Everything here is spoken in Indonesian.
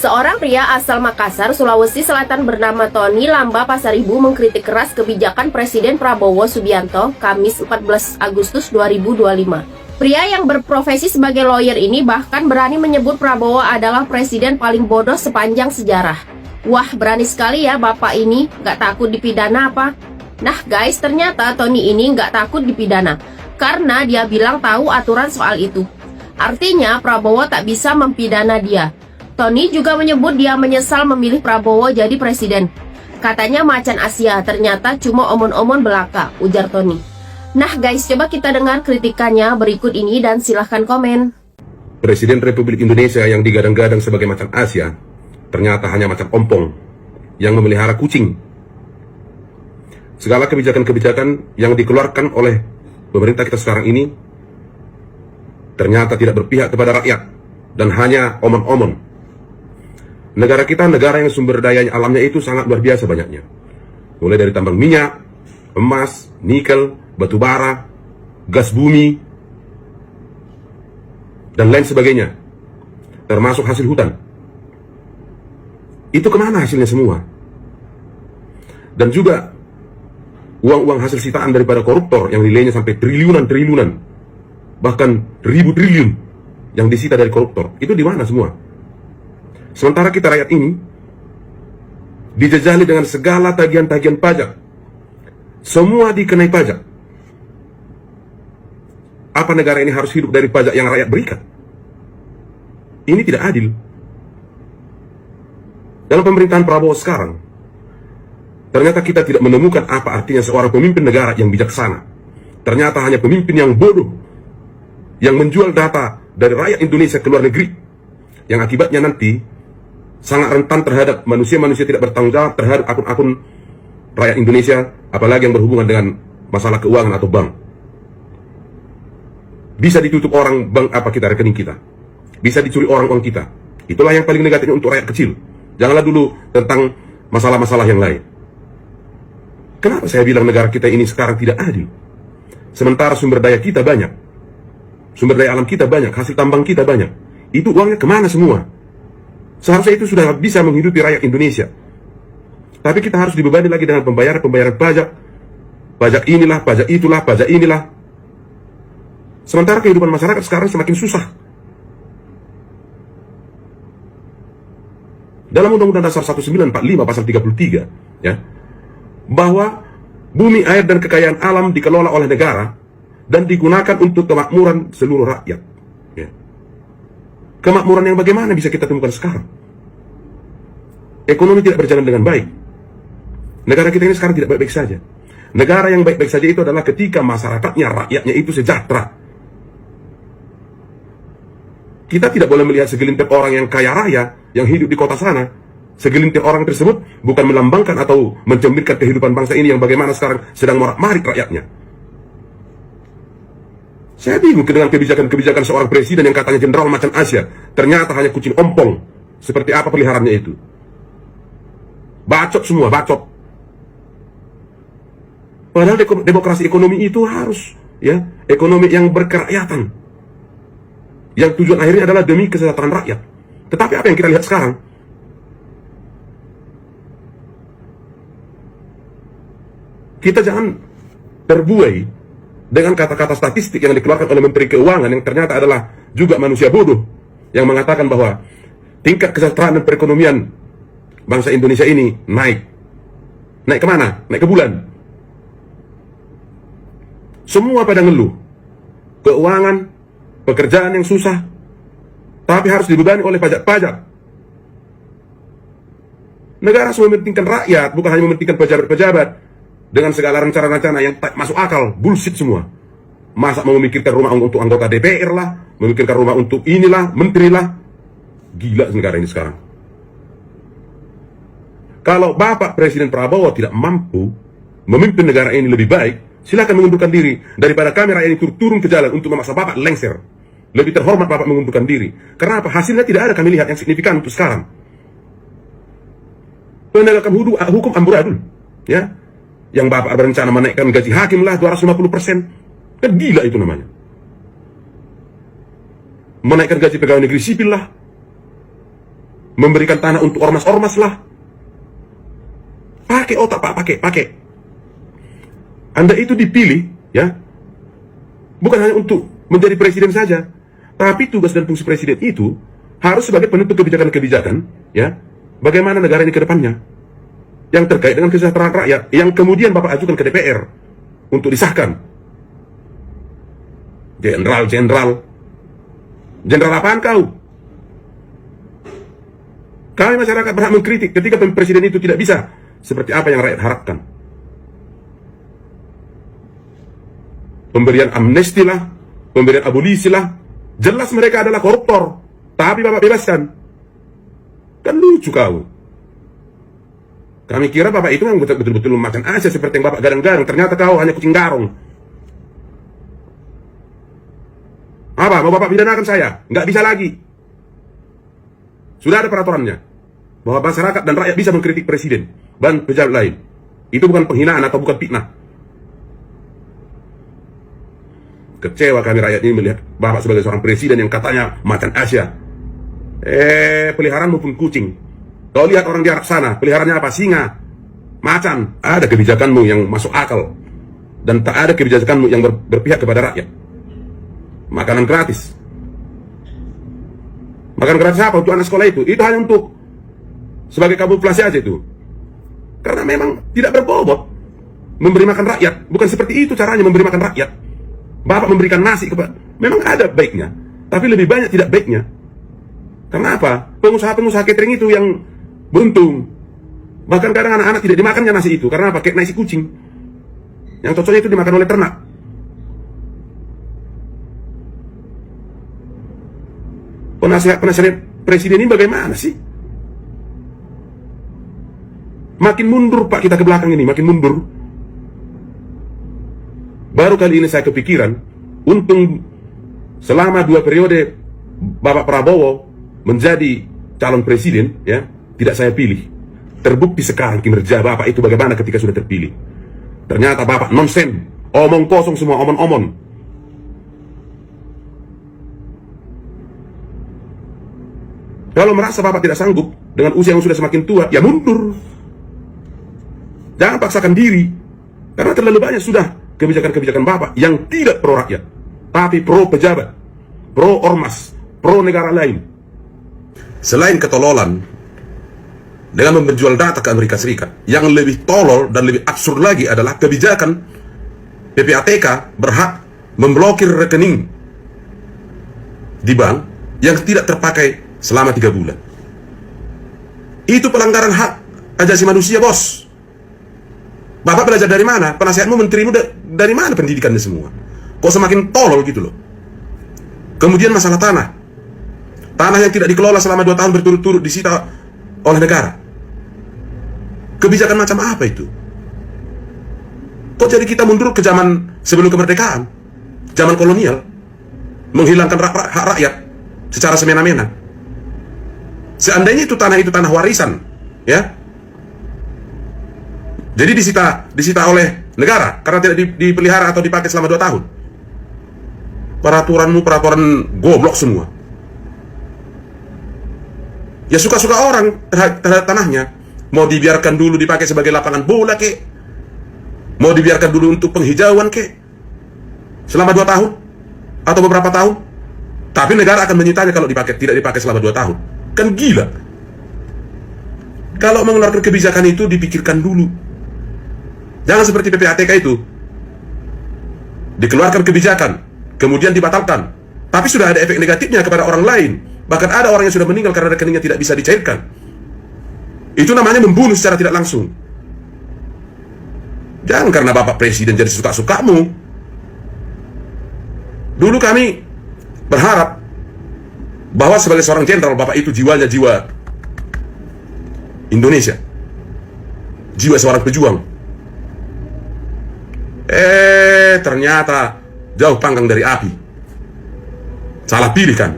Seorang pria asal Makassar, Sulawesi Selatan bernama Tony Lamba Pasaribu mengkritik keras kebijakan Presiden Prabowo Subianto Kamis 14 Agustus 2025. Pria yang berprofesi sebagai lawyer ini bahkan berani menyebut Prabowo adalah presiden paling bodoh sepanjang sejarah. Wah, berani sekali ya bapak ini, nggak takut dipidana apa? Nah guys, ternyata Tony ini nggak takut dipidana, karena dia bilang tahu aturan soal itu. Artinya Prabowo tak bisa mempidana dia. Tony juga menyebut dia menyesal memilih Prabowo jadi presiden. Katanya macan Asia, ternyata cuma omon-omon belaka, ujar Tony. Nah guys, coba kita dengar kritikannya berikut ini dan silahkan komen. Presiden Republik Indonesia yang digadang-gadang sebagai macan Asia, ternyata hanya macan ompong yang memelihara kucing. Segala kebijakan-kebijakan yang dikeluarkan oleh pemerintah kita sekarang ini ternyata tidak berpihak kepada rakyat dan hanya omon-omon. Negara kita negara yang sumber daya alamnya itu sangat luar biasa banyaknya. Mulai dari tambang minyak, emas, nikel, batu bara, gas bumi, dan lain sebagainya. Termasuk hasil hutan. Itu kemana hasilnya semua? Dan juga uang-uang hasil sitaan daripada koruptor yang nilainya sampai triliunan-triliunan, bahkan ribu triliun yang disita dari koruptor. Itu di mana semua? Sementara kita rakyat ini dijajali dengan segala tagihan-tagihan pajak. Semua dikenai pajak. Apa negara ini harus hidup dari pajak yang rakyat berikan? Ini tidak adil. Dalam pemerintahan Prabowo sekarang, ternyata kita tidak menemukan apa artinya seorang pemimpin negara yang bijaksana. Ternyata hanya pemimpin yang bodoh, yang menjual data dari rakyat Indonesia ke luar negeri, yang akibatnya nanti sangat rentan terhadap manusia-manusia tidak bertanggung jawab terhadap akun-akun rakyat Indonesia, apalagi yang berhubungan dengan masalah keuangan atau bank. Bisa ditutup orang bank apa kita, rekening kita. Bisa dicuri orang uang kita. Itulah yang paling negatif untuk rakyat kecil. Janganlah dulu tentang masalah-masalah yang lain. Kenapa saya bilang negara kita ini sekarang tidak adil? Sementara sumber daya kita banyak, sumber daya alam kita banyak, hasil tambang kita banyak. Itu uangnya kemana semua? Seharusnya itu sudah bisa menghidupi rakyat Indonesia. Tapi kita harus dibebani lagi dengan pembayaran pajak. Pajak inilah, pajak itulah, pajak inilah. Sementara kehidupan masyarakat sekarang semakin susah. Dalam Undang-Undang Dasar 1945 pasal 33, ya, bahwa bumi, air, dan kekayaan alam dikelola oleh negara dan digunakan untuk kemakmuran seluruh rakyat. Ya. Kemakmuran yang bagaimana bisa kita temukan sekarang? Ekonomi tidak berjalan dengan baik. Negara kita ini sekarang tidak baik-baik saja. Negara yang baik-baik saja itu adalah ketika masyarakatnya, rakyatnya itu sejahtera. Kita tidak boleh melihat segelintir orang yang kaya raya, yang hidup di kota sana. Segelintir orang tersebut bukan melambangkan atau mencerminkan kehidupan bangsa ini yang bagaimana sekarang sedang morak-marik rakyatnya. Saya bingung dengan kebijakan-kebijakan seorang presiden yang katanya jenderal macan Asia. Ternyata hanya kucing ompong. Seperti apa peliharaannya itu? Bacot semua, bacot. Padahal demokrasi ekonomi itu harus, ya, ekonomi yang berkerakyatan. Yang tujuan akhirnya adalah demi kesejahteraan rakyat. Tetapi apa yang kita lihat sekarang? Kita jangan terbuai dengan kata-kata statistik yang dikeluarkan oleh Menteri Keuangan yang ternyata adalah juga manusia bodoh, yang mengatakan bahwa tingkat kesejahteraan dan perekonomian bangsa Indonesia ini naik. Naik kemana? Naik ke bulan. Semua pada ngeluh. Keuangan, pekerjaan yang susah, tapi harus dibebani oleh pajak-pajak. Negara harus mementingkan rakyat, bukan hanya mementingkan pejabat-pejabat dengan segala rencana-rencana yang tak masuk akal, bullshit semua. Masa mau memikirkan rumah untuk anggota DPR lah, memikirkan rumah untuk inilah, menteri lah. Gila negara ini sekarang. Kalau Bapak Presiden Prabowo tidak mampu memimpin negara ini lebih baik, silakan mengundurkan diri. Daripada kamera ini turun ke jalan untuk memaksa Bapak lengser. Lebih terhormat Bapak mengundurkan diri. Karena apa? Hasilnya tidak ada kami lihat yang signifikan untuk sekarang. Penegakan hukum amburadul, ya. Yang Bapak berencana menaikkan gaji hakim lah 250%. Kan gila itu namanya. Menaikkan gaji pegawai negeri sipil lah. memberikan tanah untuk ormas-ormas lah. Pakai otak Pak, pakai. Anda itu dipilih, ya, bukan hanya untuk menjadi presiden saja, tapi tugas dan fungsi presiden itu harus sebagai penentu kebijakan-kebijakan, ya, bagaimana negara ini ke depannya, yang terkait dengan kesejahteraan rakyat, yang kemudian Bapak ajukan ke DPR untuk disahkan. Jenderal apaan kau? Kami masyarakat berhak mengkritik ketika presiden itu tidak bisa seperti apa yang rakyat harapkan. Pemberian amnesti lah, pemberian abolisi lah, jelas mereka adalah koruptor, tapi Bapak bebaskan. Kan lucu kau. Kami kira Bapak itu yang betul-betul macan Asia seperti yang Bapak gadang-gadang, ternyata kau hanya kucing garong. Apa? Mau Bapak pidanakan saya? Nggak bisa lagi. Sudah ada peraturannya bahwa masyarakat dan rakyat bisa mengkritik presiden dan pejabat lain. Itu bukan penghinaan atau bukan fitnah. Kecewa kami rakyat ini melihat Bapak sebagai seorang presiden yang katanya macan Asia. Peliharaanmu pun kucing. Kau lihat orang di Arab sana, peliharaannya apa? Singa, macan. Ada kebijakanmu yang masuk akal, dan tak ada kebijakanmu yang berpihak kepada rakyat. Makanan gratis. Makanan gratis apa untuk anak sekolah itu? Itu hanya untuk sebagai kamuflase aja itu. Karena memang tidak berbobot memberi makan rakyat. Bukan seperti itu caranya memberi makan rakyat. Bapak memberikan nasi kepada, memang ada baiknya, tapi lebih banyak tidak baiknya. Karena apa? Pengusaha-pengusaha catering itu yang beruntung. Bahkan kadang anak-anak tidak dimakannya nasi itu. Karena apa? Kayak nasi kucing. Yang cocoknya itu dimakan oleh ternak. Penasihat presiden ini bagaimana sih? Makin mundur Pak kita ke belakang ini, makin mundur. Baru kali ini saya kepikiran, untung selama 2 periode Bapak Prabowo menjadi calon presiden, ya, tidak saya pilih. Terbukti sekarang kinerja Bapak itu bagaimana ketika sudah terpilih. Ternyata Bapak nonsen, omong kosong semua, omon-omon. Kalau merasa Bapak tidak sanggup dengan usia yang sudah semakin tua, ya mundur. Jangan paksakan diri, karena terlalu banyak sudah kebijakan-kebijakan Bapak yang tidak pro rakyat, tapi pro pejabat, pro ormas, pro negara lain. Selain ketololan dengan menjual data ke Amerika Serikat, yang lebih tolol dan lebih absurd lagi adalah kebijakan PPATK berhak memblokir rekening di bank yang tidak terpakai selama 3 bulan. Itu pelanggaran hak asasi manusia, bos. Bapak belajar dari mana? Penasihatmu, menterimu dari mana pendidikannya semua? Kok semakin tolol gitu loh. Kemudian masalah tanah. Tanah yang tidak dikelola selama 2 tahun berturut-turut disita oleh negara. Kebijakan macam apa itu? Kok jadi kita mundur ke zaman sebelum kemerdekaan? Zaman kolonial? Menghilangkan hak rakyat secara semena-mena. Seandainya itu tanah warisan, ya, jadi disita oleh negara karena tidak dipelihara atau dipakai selama 2 tahun. Peraturan goblok semua. Ya suka-suka orang terhadap tanahnya. Mau dibiarkan dulu dipakai sebagai lapangan bola kek, mau dibiarkan dulu untuk penghijauan kek, selama 2 tahun atau beberapa tahun. Tapi negara akan menyitanya kalau tidak dipakai selama 2 tahun. Kan gila. Kalau mengeluarkan kebijakan itu dipikirkan dulu. Jangan seperti PPATK itu. Dikeluarkan kebijakan, kemudian dibatalkan. Tapi sudah ada efek negatifnya kepada orang lain. Bahkan ada orang yang sudah meninggal karena rekeningnya tidak bisa dicairkan. Itu namanya membunuh secara tidak langsung. Jangan karena Bapak Presiden jadi suka-sukamu. Dulu kami berharap bahwa sebagai seorang jenderal Bapak itu jiwanya jiwa Indonesia, jiwa seorang pejuang. Ternyata jauh panggang dari api. Salah pilih kan.